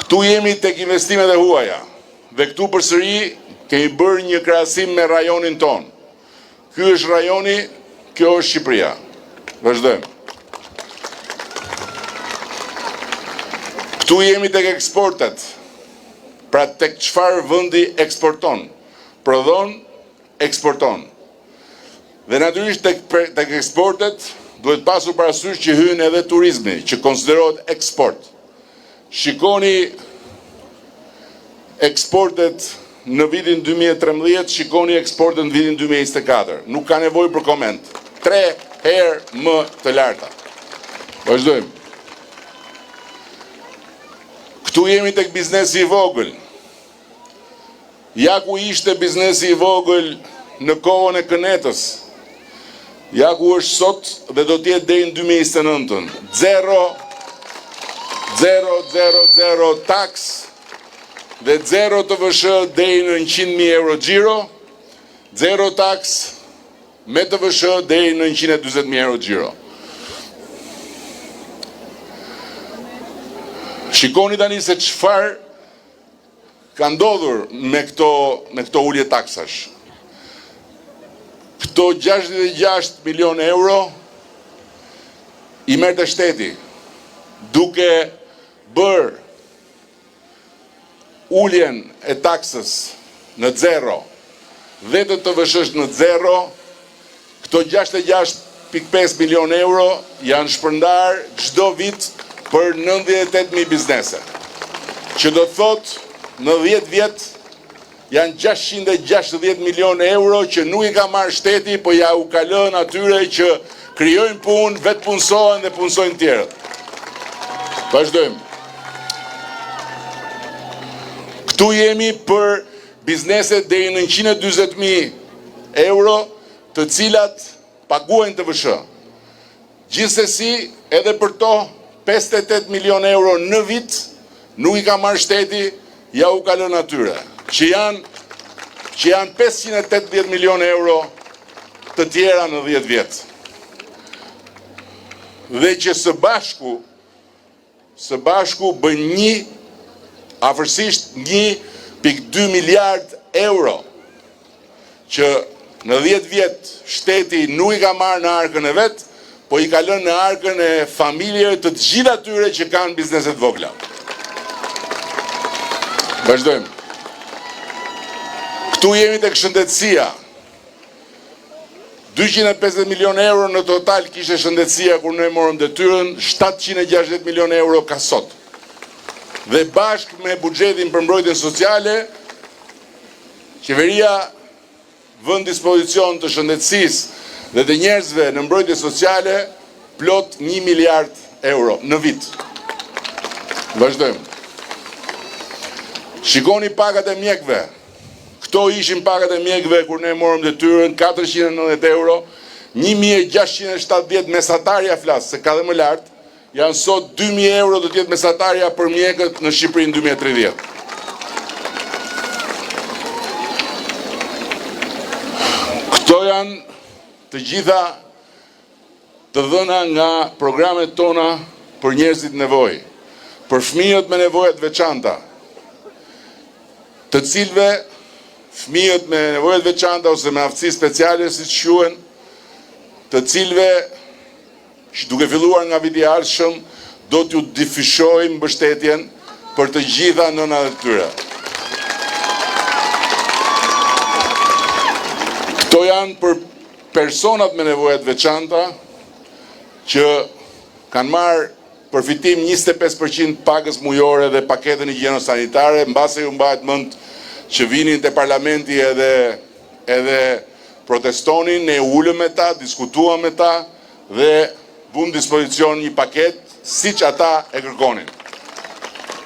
Këtu jemi tek investimet e huaja. Dhe këtu përsëri kemi bërë një krahasim me rajonin ton. Ky është rajoni, kjo është Shqipëria. Vazhdojmë. Këtu jemi tek eksportet. Pra tek çfarë vendi eksporton, prodhon, eksporton. Dhe natyrisht tek eksportet duhet pasur parasysh që hyn edhe turizmi, që konsiderohet eksport. Shikoni eksportet në vitin 2013, shikoni eksportet në vitin 2024. Nuk ka nevojë për koment. 3 herë më të larta. Vazhdojmë. Këtu jemi tek biznesi i vogël. Ja ku ishte biznesi i vogël në kohën e Kënetës. Ja ku është sot dhe do t'jetë deri në 2029. Zero tax dhe zero të vëshë deri në 100.000 euro xhiro, zero tax me të vëshë deri në 140.000 euro xhiro. Shikoni tani se çfarë ka ndodhur me këto ulje taksash. Këto 66 milion euro i merr te shteti, duke bërë uljen e taksës në zero dhe të TVSH në zero. Këto 66.5 milion euro janë shpërndar çdo vit për 98.000 biznese, që do të thotë në 10 vjet janë 660 milion euro që nuk i ka marrë shteti, po ja u ka lënë atyre që krijojnë punë, vetë punësohen dhe punësojnë tjerët. Vazhdojmë. Këtu jemi për bizneset deri në 140.000 euro, të cilat paguajnë TVSH. Gjithsesi, edhe për to 58 milion euro në vit nuk i ka marrë shteti, ja u ka lënë atyre, që janë 580 milion euro të tjera në 10 vjet. Dhe që së bashku bën afërsisht 1.2 miliard euro që në 10 vjet shteti nuk i ka marrë në arkën e vet, po i ka lënë në arkën e familjeve të gjithë atyre që kanë bizneset vogla. Vazhdojmë. Këtu jemi tek shëndetësia. 250 milion euro në total kishte shëndetësia kur ne morëm detyrën, 760 milion euro ka sot. Dhe bashkë me buxhetin për mbrojtjen sociale, qeveria vën dispozicion të shëndetësisë dhe të njerëzve në mbrojtje sociale plot 1 miliard euro në vit. Vazhdojmë. Shikoni pagat e mjekëve. Këto ishin pagat e mjekëve kur ne morëm detyrën, 490 euro, 1.670 mesatarja flas, se ka dhe më lart, janë sot 2.000 euro do t'jetë mesatarja për mjekët në Shqipëri në 2030. Këto janë të gjitha të dhëna nga programet tona për njerëzit nevojë, për fëmijët me nevojat veçanta, të cilëve fëmijët me nevojat veçanta ose me aftësi speciale, siç quhen, të cilëve duke filluar nga viti i ardhshëm do t'ju difishojmë mbështetjen për të gjitha nënat e tyre. Këto janë për personat me nevojat veçanta që kanë marrë përfitim 25% pagës mujore dhe paketën higjieno-sanitare, mbase ju mbahet mend që vinin te parlamenti edhe protestonin, ne ulëm me ta, diskutuam me ta dhe vum dispozicion një paket siç ata e kërkonin.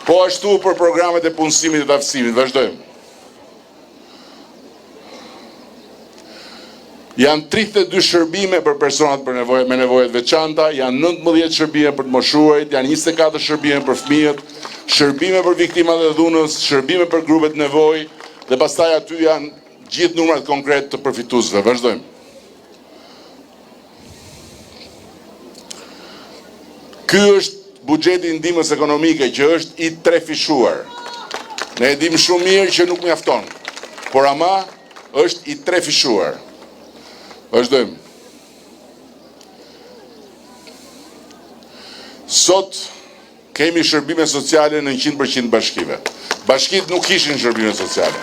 Po ashtu për programet e punësimit dhe të aftësimit. Vazhdojmë. Janë 32 shërbime për personat me nevojat veçanta, janë 19 shërbime për të moshuarit, janë 24 shërbime për fëmijët, shërbime për viktimat e dhunës, shërbime për grupet nevojë, dhe pastaj aty janë gjithë numrat konkret të përfituesve. Vazhdojmë. Ky është buxheti i ndihmës ekonomike që është i trefishuar. Ne e dim shumë mirë që nuk mjafton, por ama është i trefishuar. Vazhdojmë. Sot kemi shërbime sociale në 100% bashkive. Bashkit nuk kishin shërbime sociale.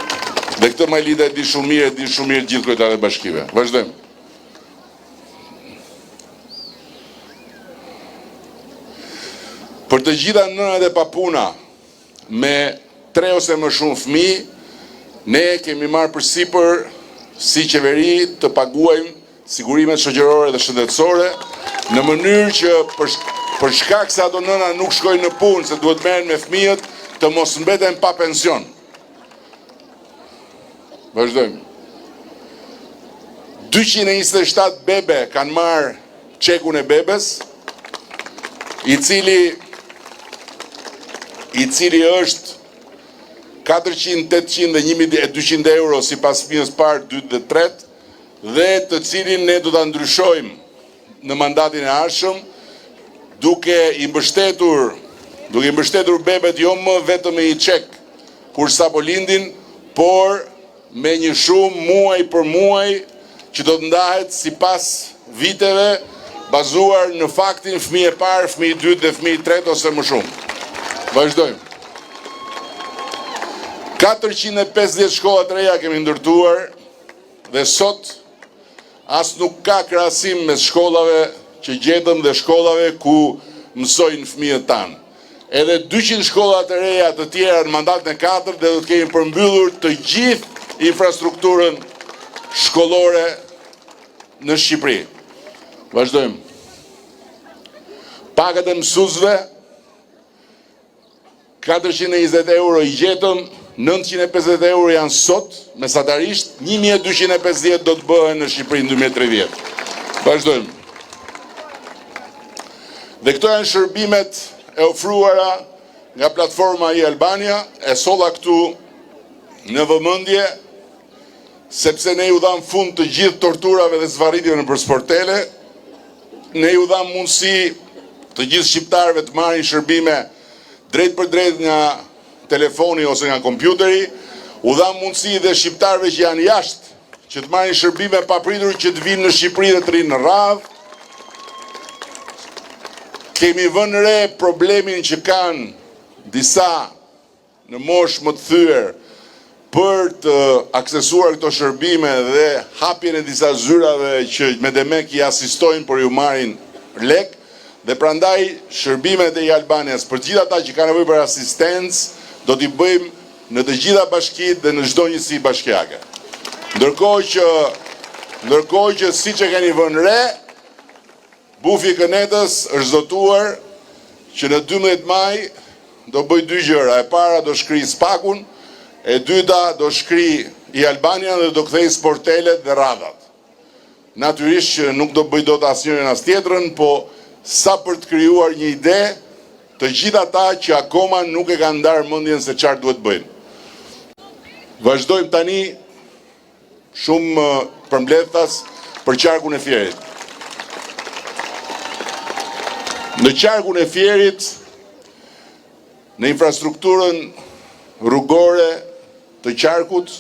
Dhe këtë Majlida e di shumë mirë gjithë kryetarët e bashkive. Vazhdojmë. Për të gjitha nënat e papuna me 3 ose më shumë fëmijë, ne kemi marrë përsipër si qeveri të paguajmë sigurimet shoqërore dhe shëndetësore në mënyrë që për shkak se ato nëna nuk shkojnë në punë se duhet merren me fëmijët, të mos mbeten pa pension. Vazhdojmë. 227 bebe kanë marrë çekun e bebes, i cili është 400, 800 dhe 1200 euro si pas fëmijës parë, 2 dhe 3, dhe të cilin ne do ta ndryshojmë në mandatin e ardhshëm, duke i mbështetur bebet jo më vetëm me një çek kur sapo lindin, por me një shumë muaj për muaj që do të ndahet sipas viteve, bazuar në faktin fëmijë e parë, fëmijë i dytë dhe fëmijë i tretë ose më shumë. Vazhdojmë. 450 shkolla të reja kemi ndërtuar dhe sot as nuk ka krahasim mes shkollave që gjetëm dhe shkollave ku mësojnë fëmijët tanë. Edhe 200 shkolla të reja të tjera në mandatin e 4 dhe do të kemi përmbyllur të gjithë infrastrukturën shkollore në Shqipëri. Vazhdojmë. Pagat e mësuesve 420 euro i gjetëm, 950 euro janë sot, mesatarisht 1250 do të bëhen në Shqipëri në 2030. Vazhdojmë. Dhe këto janë shërbimet e ofruara nga platforma i Albania, e solla këtu në vëmendje, sepse ne ju dham fund të gjithë torturave dhe zvarritjeve nëpër sportele, ne ju dham mundësi të gjithë shqiptarëve të marrin shërbime drejt për drejt nga telefoni ose nga kompjuteri, u dham mundësi dhe shqiptarëve që janë jashtë që të marrin shërbime papritur që të vinë në Shqipëri dhe të rinë në radhë. Kemi vënë re problemin që kanë disa në moshë më të thyer për të aksesuar këto shërbime dhe hapjen e disa zyrave që me demek i asistojnë për ju marrin lek, dhe prandaj shërbimet e Albanias për gjithë ata që kanë nevojë për asistencë do t'i bëjmë në të gjitha bashkitë dhe në çdo njësi bashkiake. Ndërkohë që siç e keni vënë re, Bufi Kënetës është zotuar që në 12 maj do bëj 2 gjëra. E para do shkri Spakun, e dyta do shkri i Albania dhe do kthej sportelet dhe radhat. Natyrisht që nuk do bëj dot asnjërin as tjetrën, po sa për të krijuar një ide të gjithë ata që akoma nuk e kanë ndarë mendjen se çfarë duhet bëjnë. Vazhdojmë tani shumë përmbledhtas për qarkun e Fierit. Në qarkun e Fierit, në infrastrukturën rrugore të qarkut,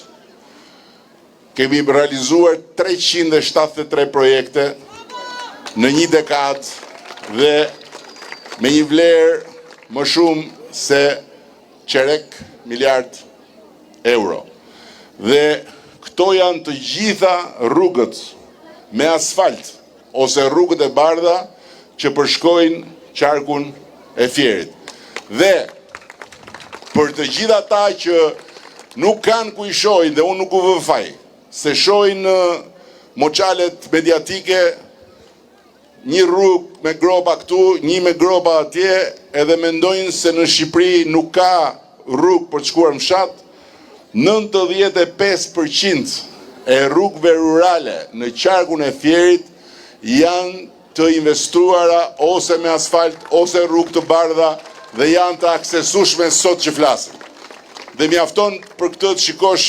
kemi realizuar 373 projekte në një dekadë dhe me një vlerë më shumë se qerek miliard euro. Dhe këto janë të gjitha rrugët me asfalt ose rrugët e bardha që përshkojnë qarkun e Fierit. Dhe për të gjitha ata që nuk kanë ku i shohin, dhe unë nuk u vë faj, se shohin në moçalet mediatike një rrugë me gropa këtu, një me gropa atje, edhe mendojnë se në Shqipëri nuk ka rrugë për të shkuar në fshat. 95% e rrugëve rurale në qarkun e Fierit janë të investuara ose me asfalt ose rrugë të bardha dhe janë të aksesueshme sot që flasim. Dhe mjafton për këtë të shikosh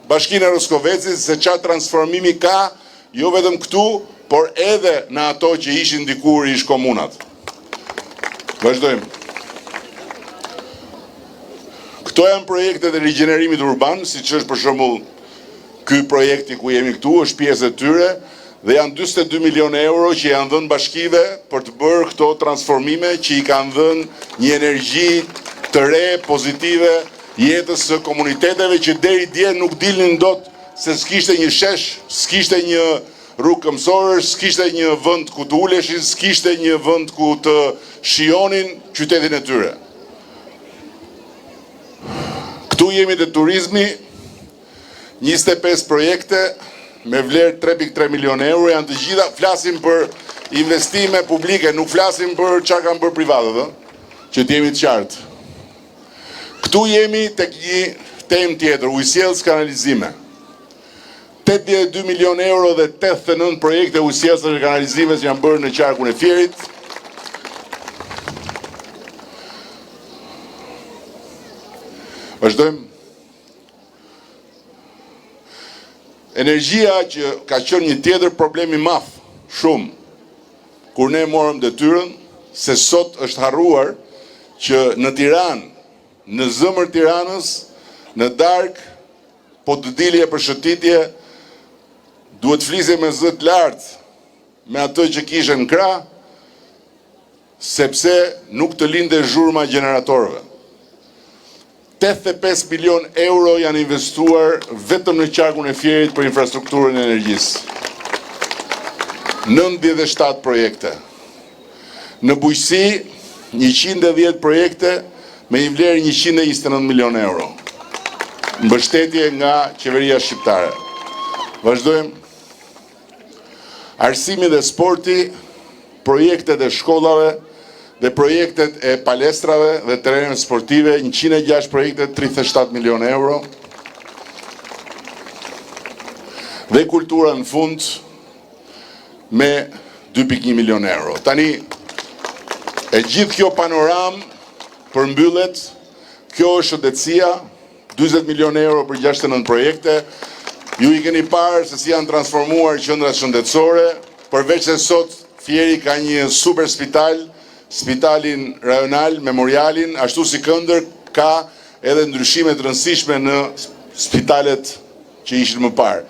Bashkinë e Roskovecit se çfarë transformimi ka, jo vetëm këtu, por edhe në ato që ishin dikur ish komunat. Vazhdojmë. Këto janë projektet e rigjenerimit urban, siç është për shembull ky projekti ku jemi këtu, është pjesë e tyre dhe janë 42 milionë euro që janë dhënë bashkive për të bërë këto transformime që i kanë dhënë një energji të re, pozitive jetës së komuniteteve që deri dje nuk dilnin dot se s'kishte një shesh, s'kishte një rrugë këmbësorësh, s'kishte një vend ku të uleshin, s'kishte një vend ku të shijonin qytetin e tyre. Këtu jemi te turizmi, 25 projekte me vlerë 3.3 milionë euro, janë të gjitha, flasim për investime publike, nuk flasim për çfarë kanë bërë privatët, që të jemi të qartë. Këtu jemi tek një temë tjetër, ujësjellës kanalizime. 82 milionë euro dhe 89 projekte ujësjellës dhe kanalizimes janë bërë në qarkun e Fierit. Vazhdojmë. Energjia që ka qenë një tjetër problem i madh, shumë, kur ne morëm detyrën, se sot është harruar që në Tiranë, në zëmër Tiranës, në darkë, po të dilje për shëtitje, duhet flisje me zë të lartë me atë që kishe në krah, sepse nuk të linde zhurma gjeneratorëve. 85 milion euro janë investuar vetëm në qarkun e Fierit për infrastrukturën e energjisë. 97 projekte. Në bujqësi, 110 projekte me një vlerë 129 milion euro. Mbështetje nga qeveria shqiptare. Vazhdojmë. Arsimi dhe sporti, projektet e shkollave dhe projektet e palestrave dhe tereneve sportive, 106 projekte, 37 milion euro. Dhe kultura në fund me 2.1 milion euro. Tani, e gjithë kjo panoram përmbyllet, kjo është shëndetësia, 20 milion euro për 69 projekte. Ju i keni parë se si janë transformuar qendrat shëndetësore, përveç se sot Fieri ka një super spital, spitalin rajonal, memorialin, ashtu si Këndër ka edhe ndryshime të rëndësishme në spitalet që ishin më parë.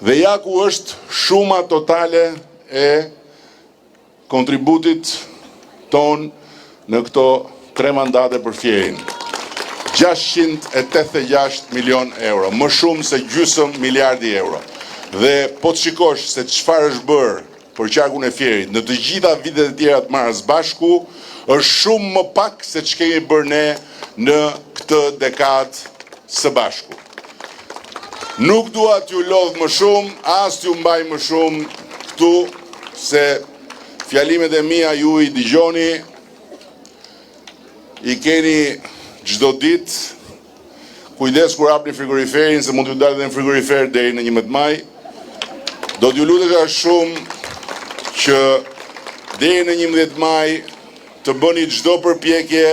Dhe ja ku është shuma totale e kontributit ton në këto 3 mandate për Fierin. 686 milion euro, më shumë se gjysmë miliardi euro. Dhe po të shikosh se çfarë është bërë për qarkun e Fierit në të gjitha vitet e tjera të marrës bashku, është shumë më pak se që kemi bërë ne në këtë dekadë së bashku. Nuk dua t'ju lodh më shumë, as t'ju mbaj më shumë këtu, se fjalimet e mia ju i dëgjoni, i keni çdo ditë. Kujdes kur hapni frigoriferin, se mund t'ju dalë edhe në frigorifer deri në 11 maj. Do t'ju lutesha shumë që deri në 11 maj të bëni çdo përpjekje,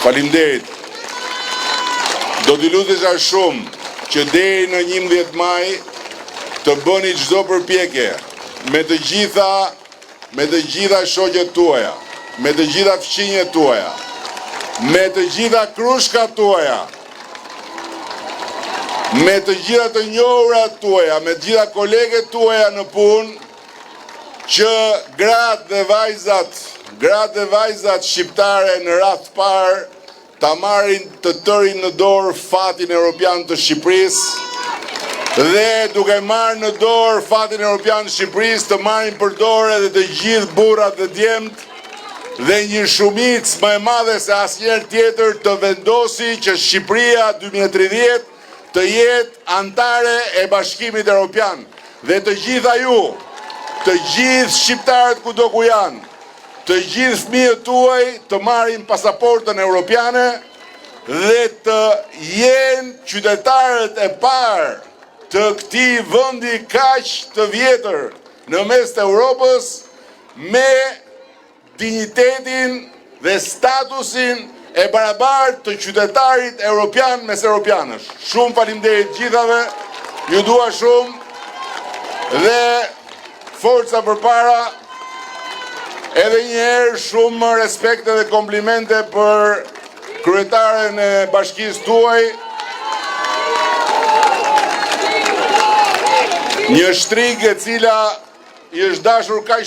faleminderit. Do t'ju lutesha shumë që deri në 11 maj të bëni çdo përpjekje me të gjitha shoqet tuaja, me të gjitha fqinjet tuaja, me të gjitha krushkat tuaja, me të gjitha të njohurat tuaja, me të gjitha koleget tuaja në punë, që gratë dhe vajzat shqiptare në radhë parë ta marrin të tërin në dorë fatin evropian të Shqipërisë, dhe duke marrë në dorë fatin evropian të Shqipërisë të marrin për dorë edhe të gjithë burrat dhe djemt, dhe një shumicë më e madhe se asnjëherë tjetër të vendosi që Shqipëria 2030 të jetë antare e Bashkimit Evropian. Dhe të gjitha ju, të gjithë shqiptarët kudo ku janë, të gjithë fëmijët tuaj të marrin pasaportën europiane dhe të jenë qytetarët e parë të këtij vendi kaq të vjetër në mes të Europës, me dinjitetin dhe statusin e barabartë të qytetarit europian mes europianësh. Shumë faleminderit gjithave, ju dua shumë dhe forca përpara. Edhe një herë shumë respekt dhe komplimente për kryetaren e bashkisë tuaj. Një shtrigë e cila i është dashur kaq